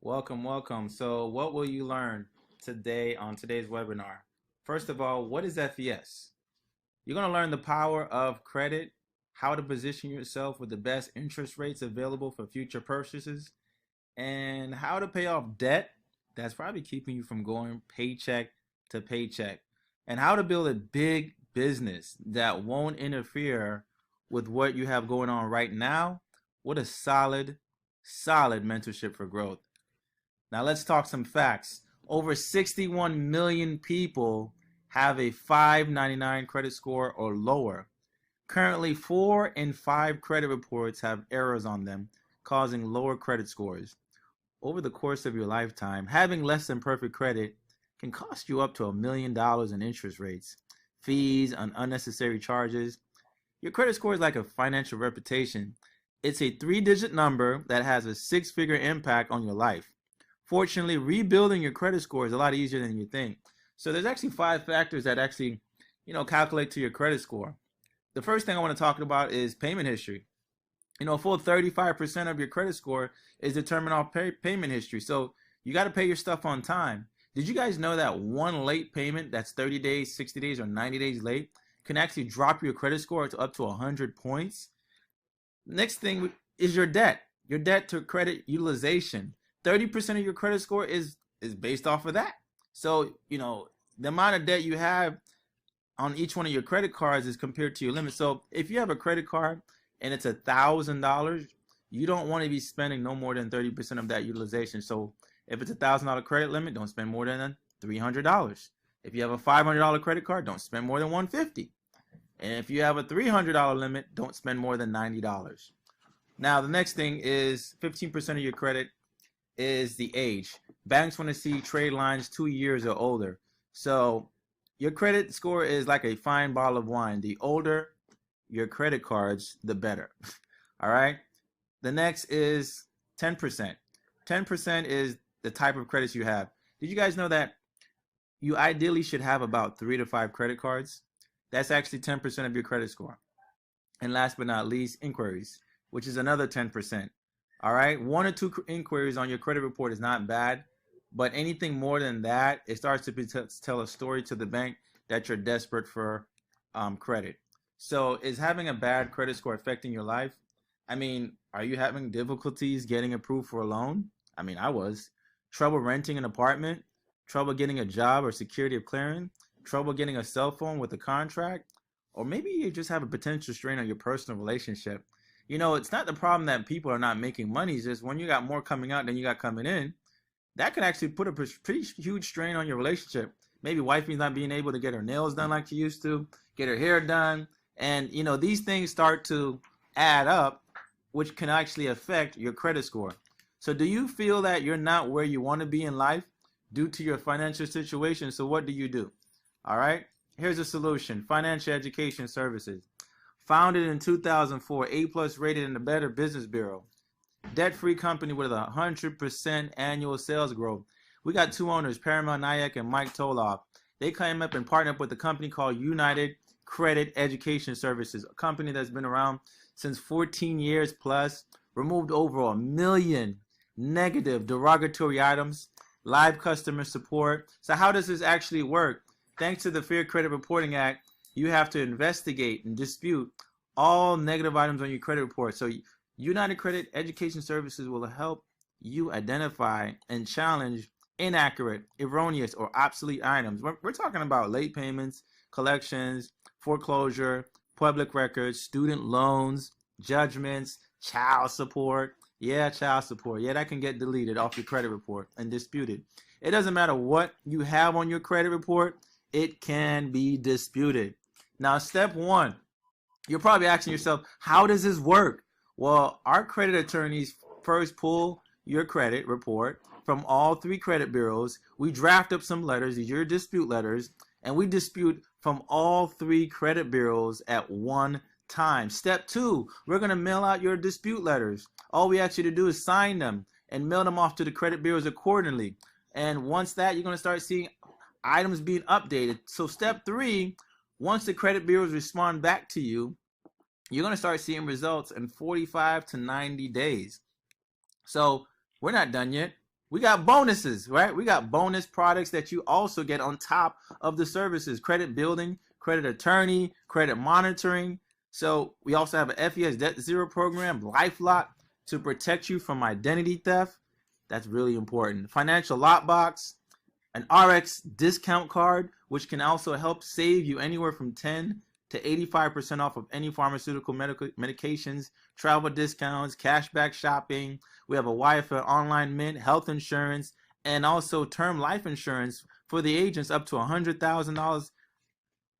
Welcome, welcome. So, what will you learn today on today's webinar? First of all, what is FES? You're going to learn the power of credit, how to position yourself with the best interest rates available for future purchases, and how to pay off debt that's probably keeping you from going paycheck to paycheck, and how to build a big business that won't interfere with what you have going on right now. What a solid mentorship for growth. Now let's talk some facts. Over 61 million people have a 599 credit score or lower. Currently, 4 in 5 credit reports have errors on them, causing lower credit scores. Over the course of your lifetime, having less than perfect credit can cost you up to $1 million in interest rates, fees, and unnecessary charges. Your credit score is like a financial reputation. It's a 3-digit number that has a 6-figure impact on your life. Fortunately, rebuilding your credit score is a lot easier than you think. So there's actually 5 factors that actually, calculate to your credit score. The first thing I want to talk about is payment history. A full 35% of your credit score is determined off payment history. So you got to pay your stuff on time. Did you guys know that one late payment that's 30 days, 60 days, or 90 days late can actually drop your credit score to up to 100 points? Next thing is your debt to credit utilization. 30% of your credit score is based off of that. So, the amount of debt you have on each one of your credit cards is compared to your limit. So if you have a credit card and it's $1,000, you don't want to be spending no more than 30% of that utilization. So if it's $1,000 credit limit, don't spend more than $300. If you have a $500 credit card, don't spend more than $150. And if you have a $300 limit, don't spend more than $90. Now, the next thing is 15% of your credit is the age. Banks want to see trade lines 2 years or older. So your credit score is like a fine bottle of wine. The older your credit cards, the better. All right. The next is 10%. 10% is the type of credits you have. Did you guys know that you ideally should have about 3 to 5 credit cards? That's actually 10% of your credit score. And last but not least, inquiries, which is another 10%. All right, 1 or 2 inquiries on your credit report is not bad, but anything more than that, it starts to tell a story to the bank that you're desperate for credit. So is having a bad credit score affecting your life? I mean, are you having difficulties getting approved for a loan? I mean, I was. Trouble renting an apartment? Trouble getting a job or security of clearing? Trouble getting a cell phone with a contract? Or maybe you just have a potential strain on your personal relationship. It's not the problem that people are not making money. It's just when you got more coming out than you got coming in, that can actually put a pretty huge strain on your relationship. Maybe wifey's not being able to get her nails done like she used to, get her hair done. And, these things start to add up, which can actually affect your credit score. So do you feel that you're not where you want to be in life due to your financial situation? So what do? All right. Here's a solution. Financial Education Services. Founded in 2004, A+ rated in the Better Business Bureau. Debt-free company with 100% annual sales growth. We got 2 owners, Paramount Nayak and Mike Toloff. They came up and partnered up with a company called United Credit Education Services, a company that's been around since 14 years plus, removed over 1 million negative derogatory items, live customer support. So how does this actually work? Thanks to the Fair Credit Reporting Act, you have to investigate and dispute all negative items on your credit report. So United Credit Education Services will help you identify and challenge inaccurate, erroneous, or obsolete items. We're talking about late payments, collections, foreclosure, public records, student loans, judgments, child support. Yeah, child support. Yeah, that can get deleted off your credit report and disputed. It doesn't matter what you have on your credit report, it can be disputed. Now, step 1, you're probably asking yourself, how does this work? Well, our credit attorneys first pull your credit report from all 3 credit bureaus. We draft up some letters, these are your dispute letters, and we dispute from all 3 credit bureaus at one time. Step 2, we're going to mail out your dispute letters. All we ask you to do is sign them and mail them off to the credit bureaus accordingly. And once that, you're going to start seeing items being updated. So step 3, once the credit bureaus respond back to you, you're going to start seeing results in 45 to 90 days. So we're not done yet. We got bonuses, right? We got bonus products that you also get on top of the services: credit building, credit attorney, credit monitoring. So we also have an FES Debt Zero program, LifeLock, to protect you from identity theft. That's really important. Financial lockbox, an RX discount card, which can also help save you anywhere from 10 to 85% off of any pharmaceutical medications, travel discounts, cashback shopping. We have a YFL online mint, health insurance, and also term life insurance for the agents up to $100,000.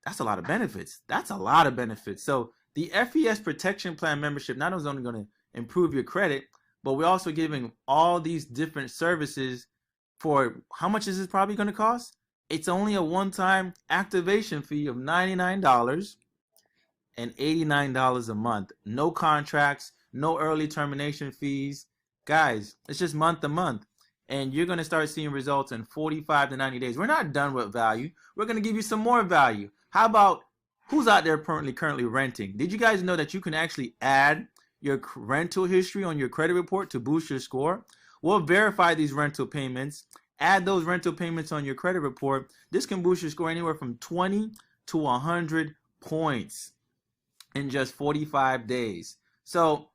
That's a lot of benefits. That's a lot of benefits. So the FES Protection Plan membership not only going to improve your credit, but we're also giving all these different services for how much is this probably going to cost? It's only a one-time activation fee of $99 and $89 a month. No contracts, no early termination fees. Guys, it's just month to month. And you're going to start seeing results in 45 to 90 days. We're not done with value. We're going to give you some more value. How about who's out there currently renting? Did you guys know that you can actually add your rental history on your credit report to boost your score? We'll verify these rental payments, add those rental payments on your credit report. This can boost your score anywhere from 20 to 100 points in just 45 days. So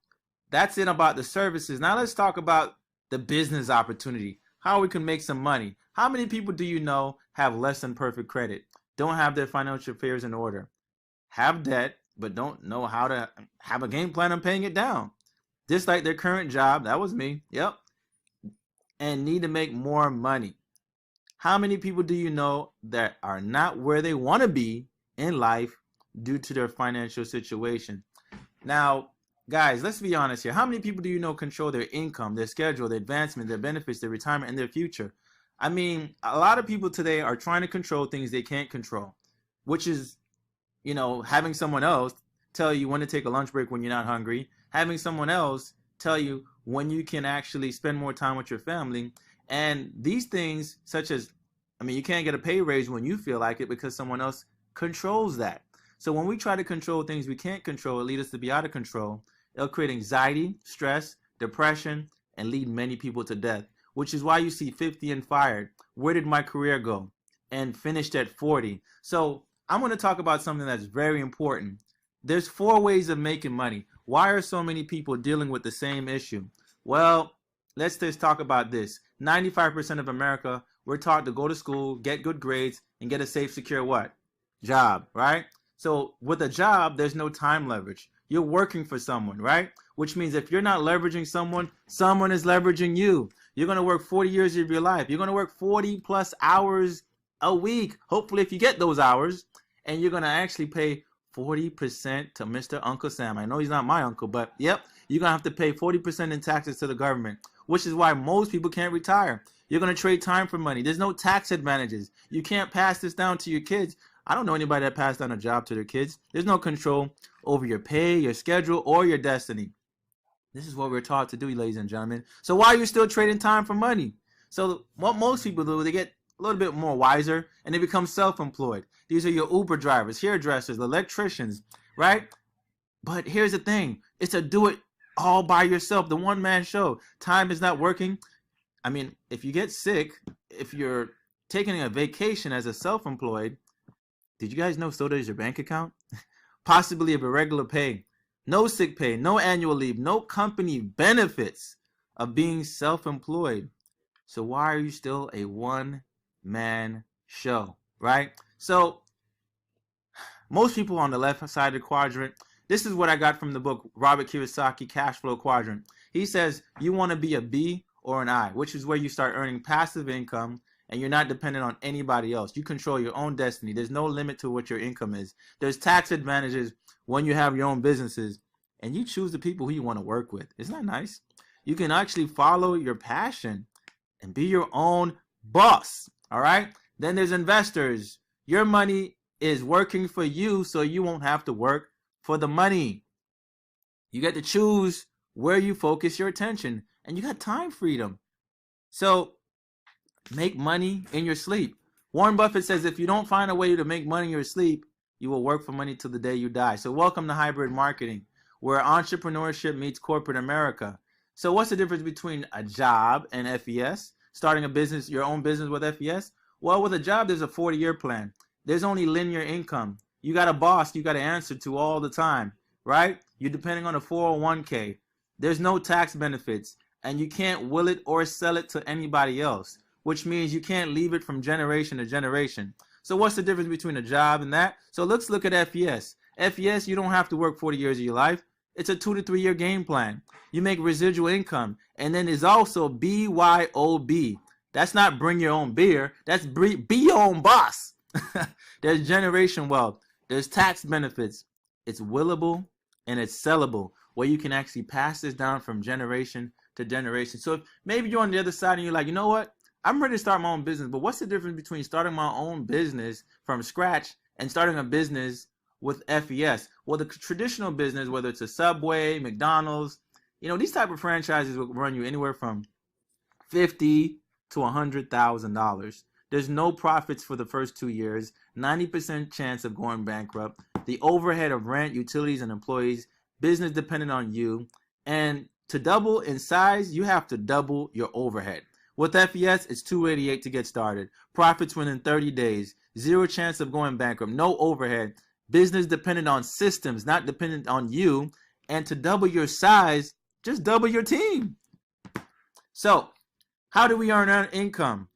that's it about the services. Now let's talk about the business opportunity, how we can make some money. How many people do you know have less than perfect credit, don't have their financial affairs in order, have debt, but don't know how to have a game plan on paying it down? Just like their current job, that was me, yep, and need to make more money. How many people do you know that are not where they want to be in life due to their financial situation? Now, guys, let's be honest here. How many people do you know control their income, their schedule, their advancement, their benefits, their retirement, and their future? I mean, a lot of people today are trying to control things they can't control, which is, having someone else tell you when to take a lunch break when you're not hungry, having someone else tell you when you can actually spend more time with your family. And these things, such as, you can't get a pay raise when you feel like it because someone else controls that. So when we try to control things we can't control, it leads us to be out of control. It'll create anxiety, stress, depression, and lead many people to death, which is why you see 50 and fired. Where did my career go? And finished at 40. So I'm going to talk about something that's very important. There's 4 ways of making money. Why are so many people dealing with the same issue? Well, let's just talk about this. 95% of America, we're taught to go to school, get good grades, and get a safe, secure what? Job, right? So with a job, there's no time leverage. You're working for someone, right? Which means if you're not leveraging someone, someone is leveraging you. You're going to work 40 years of your life. You're going to work 40 plus hours a week, hopefully if you get those hours, and you're going to actually pay 40% to Mr. Uncle Sam. I know he's not my uncle, but yep, you're going to have to pay 40% in taxes to the government, which is why most people can't retire. You're going to trade time for money. There's no tax advantages. You can't pass this down to your kids. I don't know anybody that passed down a job to their kids. There's no control over your pay, your schedule, or your destiny. This is what we're taught to do, ladies and gentlemen. So why are you still trading time for money? So what most people do, they get a little bit more wiser and they become self-employed. These are your Uber drivers, hairdressers, electricians, right? But here's the thing. It's a do it all by yourself, the one-man show. Time is not working. If you get sick, if you're taking a vacation as a self-employed, did you guys know so does your bank account? Possibly of irregular pay, no sick pay, no annual leave, no company benefits of being self-employed. So why are you still a one-man show, right? So most people on the left side of the quadrant, this is what I got from the book, Robert Kiyosaki, Cash Flow Quadrant. He says you want to be a B or an I, which is where you start earning passive income and you're not dependent on anybody else. You control your own destiny. There's no limit to what your income is. There's tax advantages when you have your own businesses and you choose the people who you want to work with. Isn't that nice? You can actually follow your passion and be your own boss, all right? Then there's investors. Your money is working for you, so you won't have to work for the money. You get to choose where you focus your attention, and you got time freedom. So make money in your sleep. Warren Buffett says if you don't find a way to make money in your sleep, you will work for money till the day you die. So welcome to hybrid marketing, where entrepreneurship meets corporate America. So what's the difference between a job and FES? starting a business, your own business with FES? Well, with a job, there's a 40-year plan. There's only linear income. You got a boss you got to answer to all the time, right? You're depending on a 401k. There's no tax benefits, and you can't will it or sell it to anybody else, which means you can't leave it from generation to generation. So what's the difference between a job and that? So let's look at FES. FES, you don't have to work 40 years of your life. It's a 2 to 3 year game plan. You make residual income. And then there's also BYOB. That's not bring your own beer. That's be your own boss. There's generation wealth. There's tax benefits. It's willable and it's sellable, where you can actually pass this down from generation to generation. So if maybe you're on the other side and you're like, you know what? I'm ready to start my own business, but what's the difference between starting my own business from scratch and starting a business with FES? Well, the traditional business, whether it's a Subway, McDonald's, these type of franchises will run you anywhere from $50,000 to $100,000. There's no profits for the first 2 years, 90% chance of going bankrupt, the overhead of rent, utilities, and employees, business dependent on you, and to double in size, you have to double your overhead. With FES, it's $288 to get started. Profits within 30 days. Zero chance of going bankrupt. No overhead. Business dependent on systems, not dependent on you. And to double your size, just double your team. So, how do we earn income?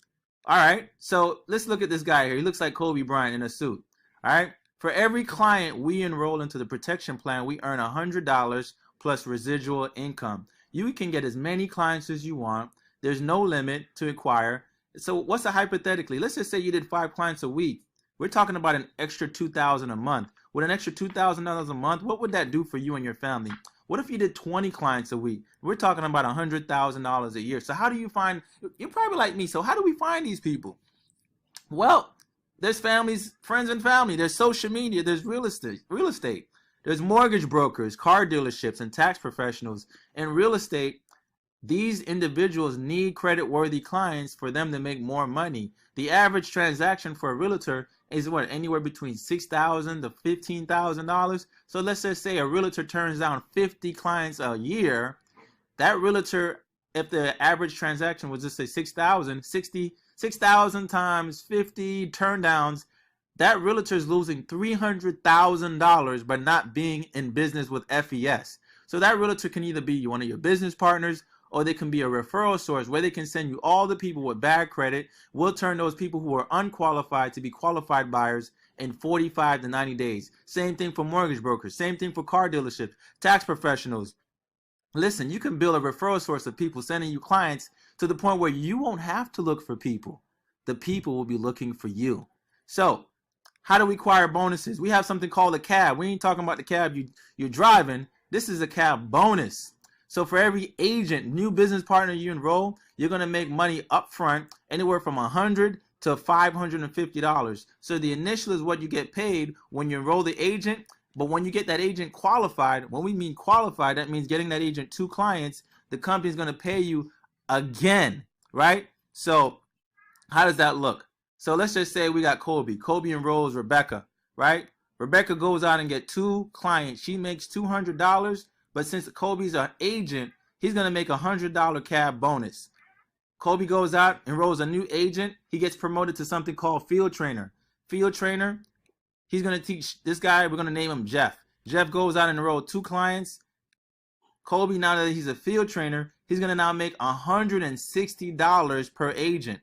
All right, so let's look at this guy here. He looks like Kobe Bryant in a suit. All right, for every client we enroll into the protection plan, we earn $100 plus residual income. You can get as many clients as you want. There's no limit to acquire. So what's a hypothetically? Let's just say you did 5 clients a week. We're talking about an extra $2,000 a month. With an extra $2,000 a month, what would that do for you and your family? What if you did 20 clients a week? We're talking about $100,000 a year. So how do you find, you're probably like me, so how do we find these people? Well, there's families, friends and family. There's social media. There's real estate. There's mortgage brokers, car dealerships, and tax professionals. In real estate, these individuals need credit-worthy clients for them to make more money. The average transaction for a realtor is what, anywhere between $6,000 to $15,000. So let's just say a realtor turns down 50 clients a year. That realtor, if the average transaction was just say 6,000 times 50 turndowns, that realtor is losing $300,000 by not being in business with FES. So that realtor can either be one of your business partners, or they can be a referral source where they can send you all the people with bad credit. We'll turn those people who are unqualified to be qualified buyers in 45 to 90 days. Same thing for mortgage brokers. Same thing for car dealerships, tax professionals. Listen, you can build a referral source of people sending you clients to the point where you won't have to look for people. The people will be looking for you. So how do we acquire bonuses? We have something called a cab. We ain't talking about the cab you're driving. This is a cab bonus. So for every agent, new business partner you enroll, you're going to make money up front, anywhere from $100 to $550. So the initial is what you get paid when you enroll the agent. But when you get that agent qualified, when we mean qualified, that means getting that agent 2 clients, the company is going to pay you again, right? So how does that look? So let's just say we got Kobe. Kobe enrolls Rebecca, right? Rebecca goes out and get 2 clients. She makes $200. But since Kobe's an agent, he's going to make $100 cab bonus. Kobe goes out, enrolls a new agent. He gets promoted to something called field trainer. Field trainer, he's going to teach this guy, we're going to name him Jeff. Jeff goes out and enrolls 2 clients. Kobe, now that he's a field trainer, he's going to now make $160 per agent.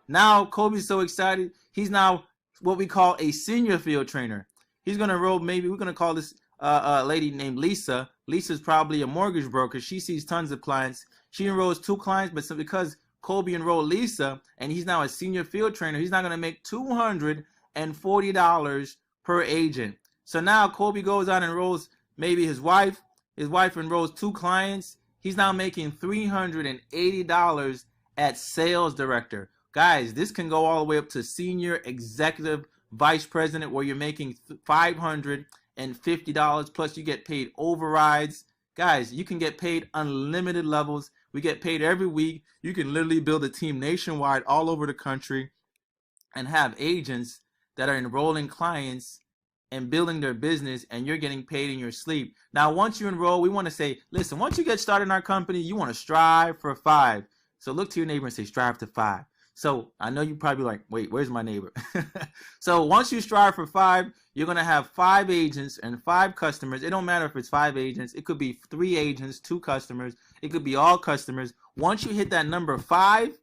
Now, Kobe's so excited, he's now what we call a senior field trainer. He's going to enroll, maybe we're going to call this lady named Lisa. Lisa's probably a mortgage broker. She sees tons of clients. She enrolls 2 clients, but because Kobe enrolled Lisa and he's now a senior field trainer, he's not going to make $240 per agent. So now Kobe goes out and enrolls maybe his wife. His wife enrolls 2 clients. He's now making $380 at sales director. Guys, this can go all the way up to senior executive vice president, where you're making $550 plus you get paid overrides. Guys, you can get paid unlimited levels. We get paid every week. You can literally build a team nationwide all over the country and have agents that are enrolling clients and building their business, and you're getting paid in your sleep. Now, once you enroll, we want to say, listen, once you get started in our company, you want to strive for 5. So look to your neighbor and say, strive to 5. So I know you probably like, wait, where's my neighbor? So once you strive for 5, you're going to have 5 agents and 5 customers. It don't matter if it's 5 agents. It could be 3 agents, 2 customers. It could be all customers. Once you hit that number 5,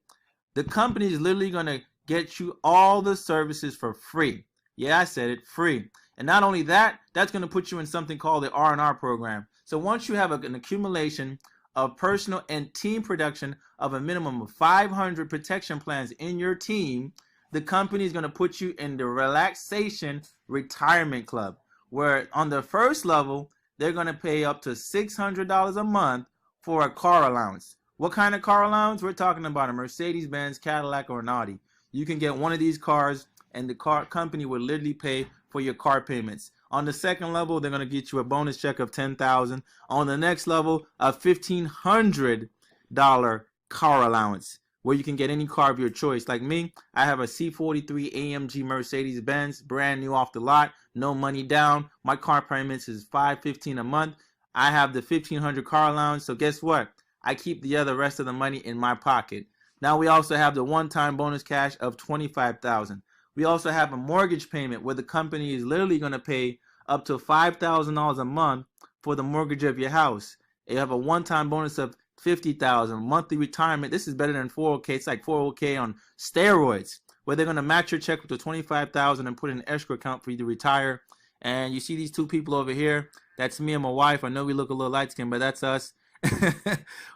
the company is literally going to get you all the services for free. Yeah, I said it, free. And not only that, that's going to put you in something called the R&R program. So once you have an accumulation of personal and team production of a minimum of 500 protection plans in your team, the company is going to put you in the relaxation retirement club, where on the first level, they're going to pay up to $600 a month for a car allowance. What kind of car allowance? We're talking about a Mercedes-Benz, Cadillac, or an Audi. You can get one of these cars, and the car company will literally pay for your car payments. On the second level, they're going to get you a bonus check of $10,000. On the next level, a $1,500 car allowance, where you can get any car of your choice. Like me, I have a C43 AMG Mercedes-Benz, brand new off the lot, no money down. My car payments is $515 a month. I have the $1,500 car allowance, so guess what? I keep the rest of the money in my pocket. Now we also have the one-time bonus cash of $25,000. We also have a mortgage payment where the company is literally going to pay up to $5,000 a month for the mortgage of your house. You have a one-time bonus of $50,000. Monthly retirement. This is better than 401k. It's like 401k on steroids, where they're going to match your check with the $25,000 and put in an escrow account for you to retire. And you see these 2 people over here. That's me and my wife. I know we look a little light-skinned, but that's us.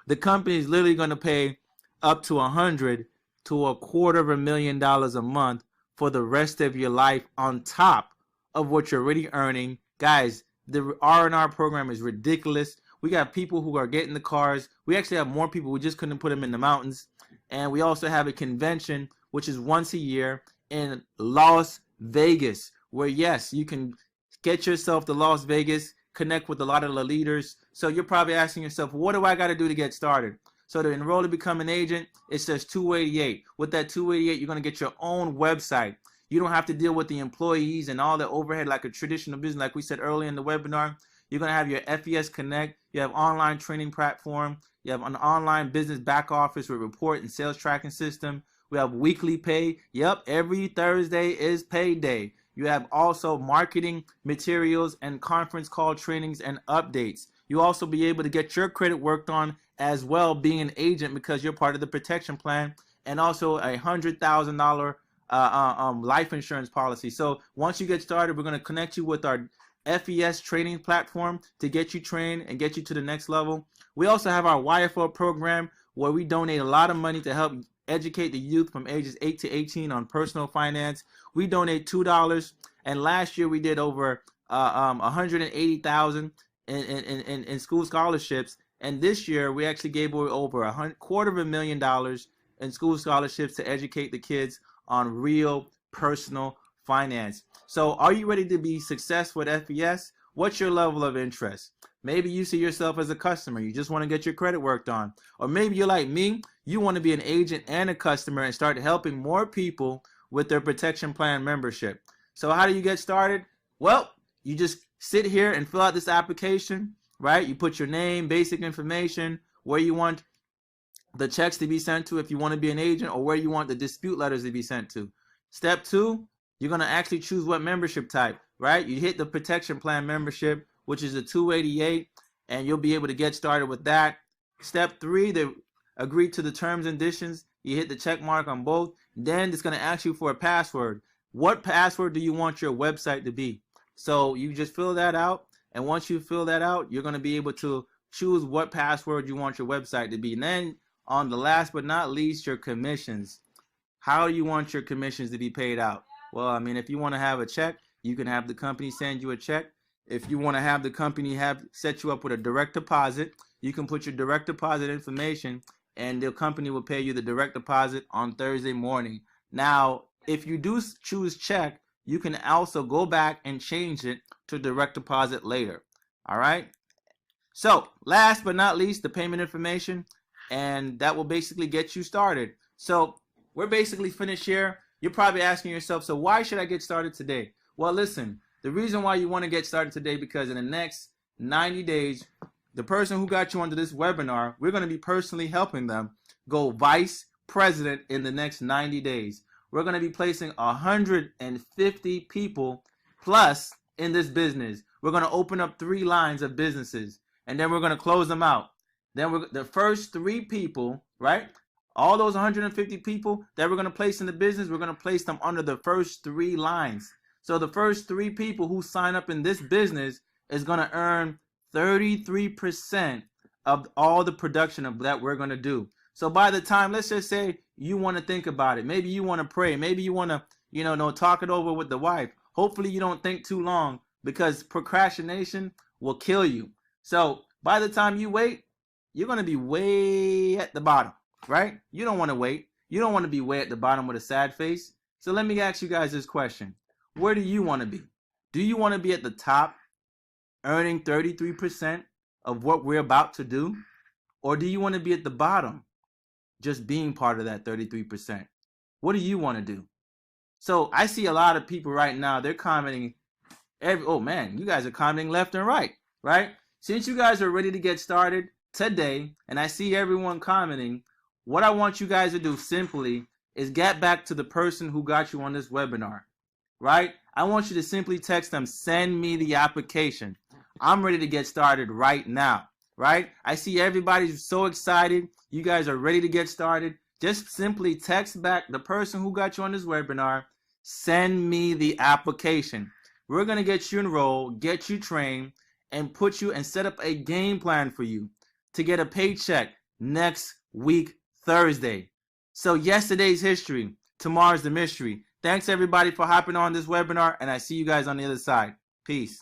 The company is literally going to pay up to $100,000 to $250,000 a month for the rest of your life on top of what you're already earning. Guys, the R&R program is ridiculous. We got people who are getting the cars. We actually have more people. We just couldn't put them in the mountains. And we also have a convention, which is once a year in Las Vegas, where, yes, you can get yourself to Las Vegas, connect with a lot of the leaders. So you're probably asking yourself, what do I got to do to get started? So to enroll to become an agent, it says $288. With that $288, you're going to get your own website. You don't have to deal with the employees and all the overhead like a traditional business, like we said earlier in the webinar. You're going to have your FES Connect. You have online training platform. You have an online business back office with report and sales tracking system. We have weekly pay. Yep, every Thursday is payday. You have also marketing materials and conference call trainings and updates. You also be able to get your credit worked on as well, being an agent, because you're part of the protection plan, and also a $100,000 life insurance policy. So once you get started, we're going to connect you with our FES training platform to get you trained and get you to the next level. We also have our YFO program, where we donate a lot of money to help educate the youth from ages 8 to 18 on personal finance. We donate $2, and last year we did over $180,000 in school scholarships, and this year we actually gave away over $250,000 in school scholarships to educate the kids on real personal finance. So are you ready to be successful at FES? What's your level of interest? Maybe you see yourself as a customer. You just want to get your credit worked on. Or maybe you're like me. You want to be an agent and a customer and start helping more people with their protection plan membership. So how do you get started? Well, you just sit here and fill out this application, right? You put your name, basic information, where you want the checks to be sent to if you want to be an agent, or where you want the dispute letters to be sent to. Step 2, you're going to actually choose what membership type, right? You hit the protection plan membership, which is a $288, and you'll be able to get started with that. Step 3, they agree to the terms and conditions. You hit the check mark on both. Then it's going to ask you for a password. What password do you want your website to be? So you just fill that out, and once you fill that out, you're going to be able to choose what password you want your website to be. And then on the last but not least, your commissions. How do you want your commissions to be paid out? Well, I mean, if you want to have a check, you can have the company send you a check. If you want to have the company set you up with a direct deposit, you can put your direct deposit information, and the company will pay you the direct deposit on Thursday morning. Now, if you do choose check, you can also go back and change it to direct deposit later. All right. So last but not least, the payment information, and that will basically get you started. So we're basically finished here. You're probably asking yourself, so why should I get started today? Well, listen, the reason why you want to get started today, because in the next 90 days, the person who got you onto this webinar, we're going to be personally helping them go vice president in the next 90 days. We're going to be placing 150 people plus in this business. We're going to open up 3 lines of businesses, and then we're going to close them out. Then the first 3 people, right? All those 150 people that we're going to place in the business, we're going to place them under the first 3 lines. So the first 3 people who sign up in this business is going to earn 33% of all the production of that we're going to do. So by the time, let's just say you want to think about it. Maybe you want to pray. Maybe you want to, talk it over with the wife. Hopefully you don't think too long, because procrastination will kill you. So by the time you wait, you're going to be way at the bottom, right? You don't want to wait. You don't want to be way at the bottom with a sad face. So let me ask you guys this question. Where do you want to be? Do you want to be at the top, earning 33% of what we're about to do? Or do you want to be at the bottom, just being part of that 33%? What do you want to do? So I see a lot of people right now, they're commenting, oh man, you guys are commenting left and right, right? Since you guys are ready to get started today, and I see everyone commenting, what I want you guys to do simply is get back to the person who got you on this webinar, right? I want you to simply text them, send me the application. I'm ready to get started right now, right? I see everybody's so excited. You guys are ready to get started. Just simply text back the person who got you on this webinar, send me the application. We're going to get you enrolled, get you trained, and put you and set up a game plan for you to get a paycheck next week, Thursday. So yesterday's history, tomorrow's the mystery. Thanks everybody for hopping on this webinar, and I see you guys on the other side. Peace.